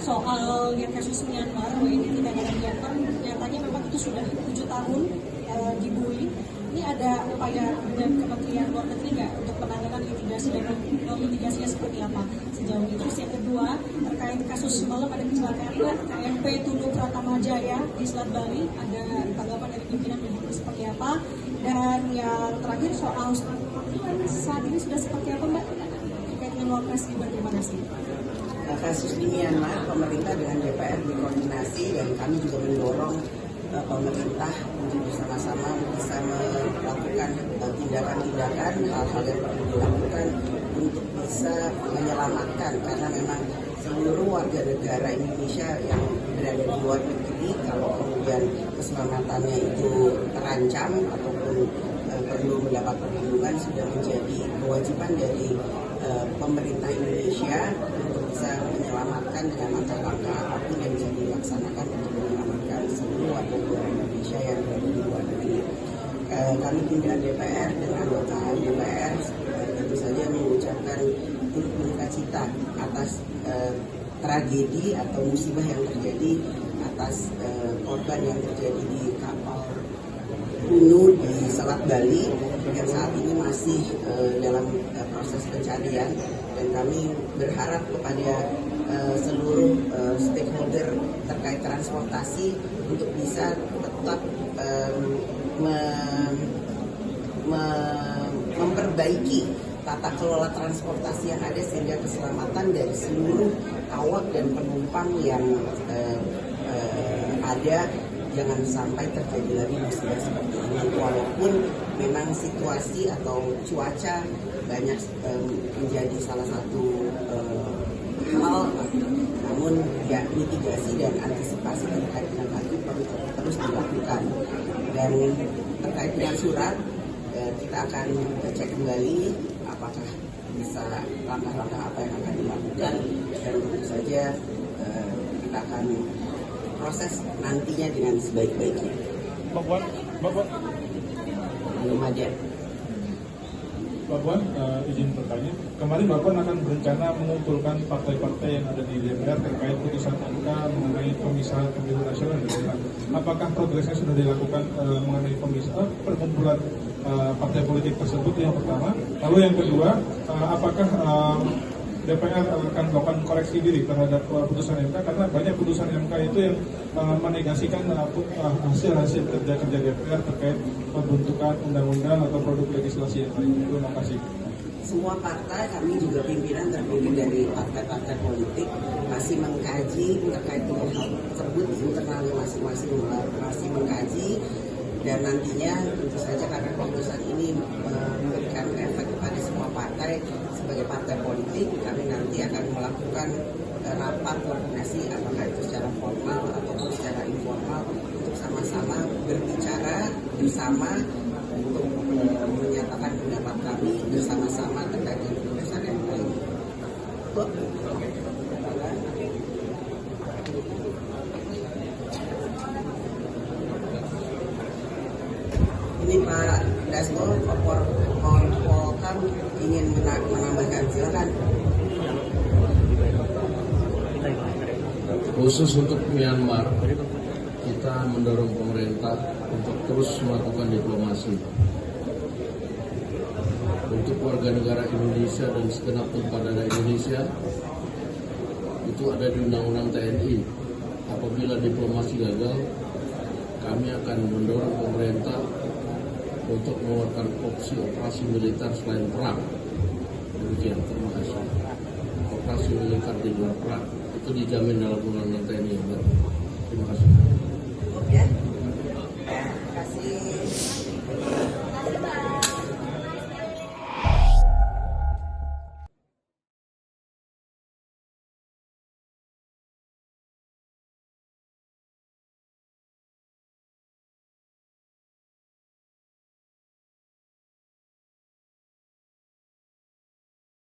soal yang kasus Myanmar, ini tidak ada Myanmar, nyatanya memang itu sudah 7 tahun dibully. Ini ada upaya dari Kementerian Luar Negeri nggak untuk penanganan mitigasi dan mitigasinya seperti apa sejauh ini? Terus yang kedua, terkait kasus semalam ada kecelakaan KMP Tunu Pratama Jaya di Selat Bali, ada tanggapan dari pimpinan seperti apa? Dan yang terakhir soal saat ini sudah seperti apa Mbak terkait dengan Wapres Gibran? Terima kasih. Kasus di Myanmar, pemerintah dengan DPR berkoordinasi dan kami juga mendorong pemerintah untuk bersama-sama bisa melakukan tindakan-tindakan, hal-hal yang perlu dilakukan untuk bisa menyelamatkan, karena memang seluruh warga negara Indonesia yang berada di luar negeri, kalau kemudian keselamatannya itu terancam ataupun perlu mendapat perlindungan, sudah menjadi kewajiban dari pemerintah Indonesia untuk bisa menyelamatkan dengan langkah-langkah apapun yang bisa dilaksanakan untuk menyelamatkan seluruh warga negara Indonesia yang berada di luar negeri. Kami pimpinan DPR dan anggota DPR tentu saja mengucapkan turut berduka cita atas tragedi atau musibah yang terjadi, atas korban yang terjadi di kapal Tunu di Selat Bali yang saat ini masih dalam proses pencarian, dan kami berharap kepada seluruh stakeholder terkait transportasi untuk bisa tetap memperbaiki tata kelola transportasi yang ada sehingga keselamatan dari seluruh awak dan penumpang yang ada jangan sampai terjadi lagi musibah seperti ini. Walaupun memang situasi atau cuaca banyak menjadi salah satu hal, namun ya mitigasi dan antisipasi terkait dengan hal itu perlu terus dilakukan. Dan terkait dengan surat, kita akan cek kembali apakah bisa langkah-langkah apa yang akan dilakukan, dan tentu saja kita akan proses nantinya dengan sebaik-baiknya. Bapak, belum ada. Bapak, izin bertanya. Kemarin Bapak akan berencana mengumpulkan partai-partai yang ada di DPR terkait putusan MK mengenai pemisahan pemilu nasional di daerah. Apakah progresnya sudah dilakukan mengenai pemisahan perkumpulan partai politik tersebut? Yang pertama. Lalu yang kedua, apakah DPR akan melakukan koreksi diri terhadap putusan MK, karena banyak putusan MK itu yang menegasikan hasil-hasil kerja-kerja DPR terkait pembentukan undang-undang atau produk legislasi yang lain. Terima kasih. Semua partai, kami juga pimpinan terdiri dari partai-partai politik, masih mengkaji terkait dengan hal tersebut di internalnya masing-masing, masih mengkaji, dan nantinya tentu saja karena keputusan ini memberikan efek kepada semua partai sebagai partai politik, kami nanti akan melakukan rapat koordinasi apakah itu secara formal ataupun secara informal untuk sama-sama berbicara bersama untuk menyatakan pendapat kami bersama-sama terkait dengan keputusan yang lain. Ini Pak Dasko, Polkam ingin menambahkan, silakan. Khusus untuk Myanmar, kita mendorong pemerintah untuk terus melakukan diplomasi. Untuk warga negara Indonesia dan segenap tumpah darah Indonesia, itu ada di Undang-Undang TNI. Apabila diplomasi gagal, kami akan mendorong pemerintah untuk mengeluarkan opsi operasi militer selain perang. Demikian, terima kasih. Operasi militer di luar perang itu dijamin dalam Undang-Undang TNI. Terima kasih.